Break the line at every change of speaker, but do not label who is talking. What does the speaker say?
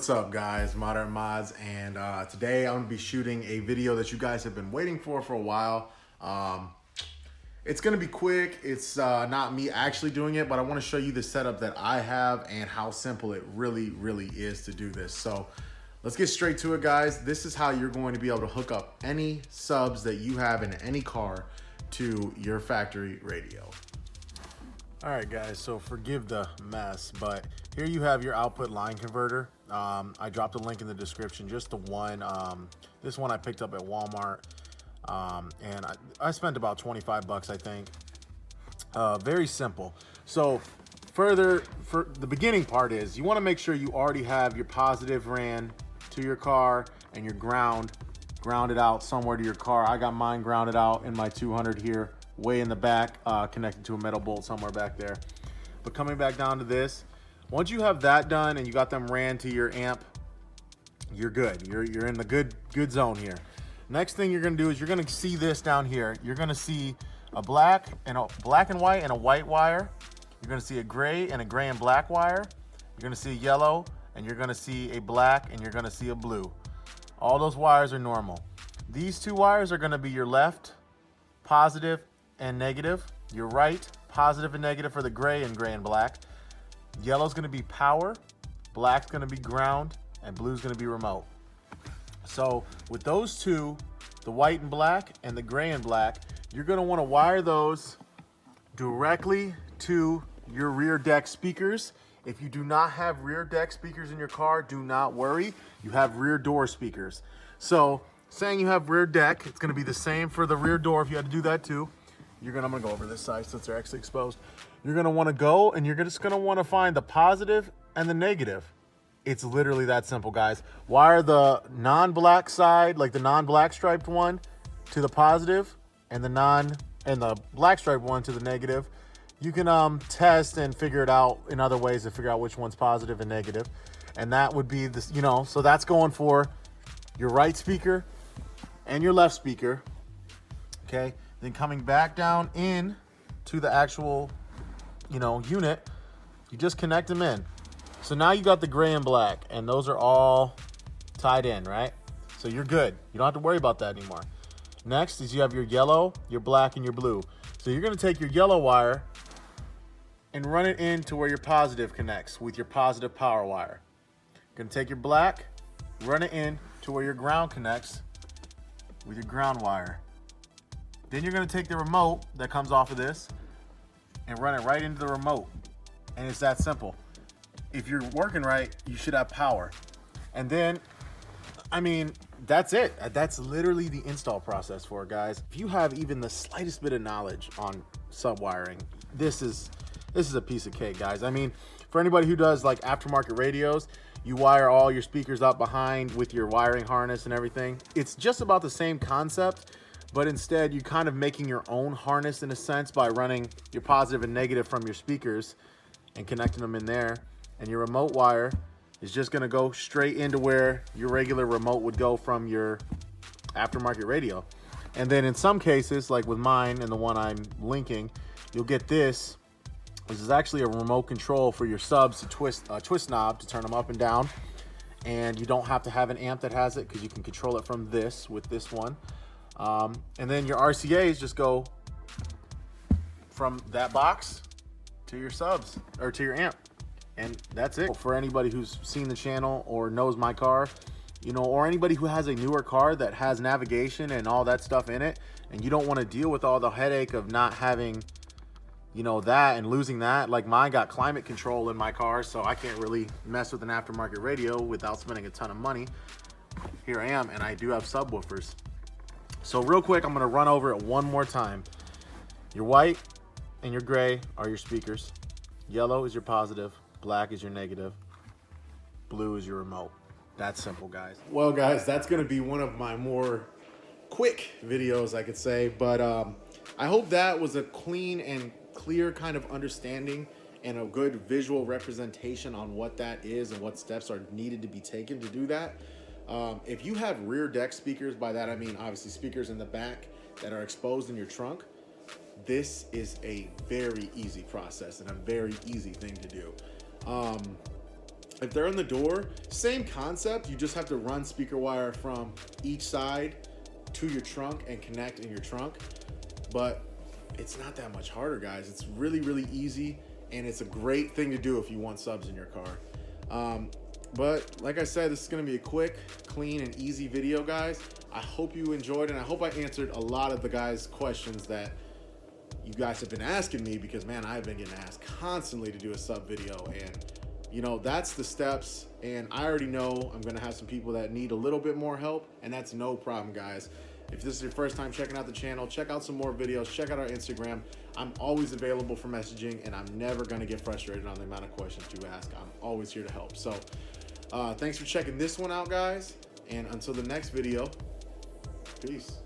What's up guys, Modern Mods, and today I'm gonna be shooting a video that you guys have been waiting for a while. It's gonna be quick. It's not me actually doing it, but I wanna show you the setup that I have and how simple it really is to do this. So let's get straight to it, guys. This is how you're going to be able to hook up any subs that you have in any car to your factory radio. All right guys, so forgive the mess, but here you have your output line converter. I dropped a link in the description, just the one. This one I picked up at Walmart, and I spent about 25 bucks, I think. Very simple. So for the beginning part is, you wanna make sure you already have your positive ran to your car and your grounded out somewhere to your car. I got mine grounded out in my 200 here, way in the back, connected to a metal bolt somewhere back there. But coming back down to this, once you have that done and you got them ran to your amp, you're good. You're in the good zone here. Next thing you're gonna do is you're gonna see this down here. You're gonna see a black and white and a white wire. You're gonna see a gray and black wire. You're gonna see a yellow, and you're gonna see a black, and you're gonna see a blue. All those wires are normal. These two wires are gonna be your left, positive and negative. Your right, positive and negative for the gray and black. Yellow's gonna be power, black's gonna be ground, and blue's gonna be remote. So with those two, the white and black and the gray and black, you're gonna wanna wire those directly to your rear deck speakers. If you do not have rear deck speakers in your car, do not worry. You have rear door speakers. So saying you have rear deck, it's gonna be the same for the rear door if you had to do that too. I'm gonna go over this side since they're actually exposed. You're gonna wanna go and you're just gonna wanna find the positive and the negative. It's literally that simple, guys. Wire the non-black side, like the non-black striped one, to the positive, and the black striped one to the negative. You can test and figure it out in other ways to figure out which one's positive and negative. And that would be this, so that's going for your right speaker and your left speaker. Okay. Then coming back down in to the actual, unit, you just connect them in. So now you got the gray and black, and those are all tied in, right? So you're good. You don't have to worry about that anymore. Next is you have your yellow, your black, and your blue. So you're gonna take your yellow wire and run it into where your positive connects with your positive power wire. You're gonna take your black, run it in to where your ground connects with your ground wire. Then you're gonna take the remote that comes off of this and run it right into the remote. And it's that simple. If you're working right, you should have power. And then, that's it. That's literally the install process for it, guys. If you have even the slightest bit of knowledge on sub-wiring, this is a piece of cake, guys. For anybody who does like aftermarket radios, you wire all your speakers up behind with your wiring harness and everything. It's just about the same concept, but instead you're kind of making your own harness in a sense by running your positive and negative from your speakers and connecting them in there. And your remote wire is just gonna go straight into where your regular remote would go from your aftermarket radio. And then in some cases, like with mine and the one I'm linking, you'll get this. This is actually a remote control for your subs to twist knob to turn them up and down. And you don't have to have an amp that has it because you can control it from this with this one. And then your RCAs just go from that box to your subs or to your amp. And that's it. For anybody who's seen the channel or knows my car, or anybody who has a newer car that has navigation and all that stuff in it, and you don't want to deal with all the headache of not having, that and losing that. Like mine got climate control in my car, so I can't really mess with an aftermarket radio without spending a ton of money. Here I am, and I do have subwoofers. So real quick, I'm gonna run over it one more time. Your white and your gray are your speakers. Yellow is your positive. Black is your negative. Blue is your remote. That's simple, guys. Well, guys, that's gonna be one of my more quick videos, I could say. But I hope that was a clean and clear kind of understanding and a good visual representation on what that is and what steps are needed to be taken to do that. If you have rear deck speakers, by that I mean obviously speakers in the back that are exposed in your trunk, this is a very easy process and a very easy thing to do. If they're in the door, same concept. You just have to run speaker wire from each side to your trunk and connect in your trunk. But it's not that much harder, guys. It's really, really easy, and it's a great thing to do if you want subs in your car. But like I said, this is gonna be a quick, clean, and easy video, guys. I hope you enjoyed, and I hope I answered a lot of the guys' questions that you guys have been asking me, because man, I've been getting asked constantly to do a sub video, and you know, that's the steps. And I already know I'm gonna have some people that need a little bit more help, and that's no problem, guys. If this is your first time checking out the channel, check out some more videos, check out our Instagram. I'm always available for messaging, and I'm never gonna get frustrated on the amount of questions you ask. I'm always here to help. So thanks for checking this one out, guys, and until the next video, peace.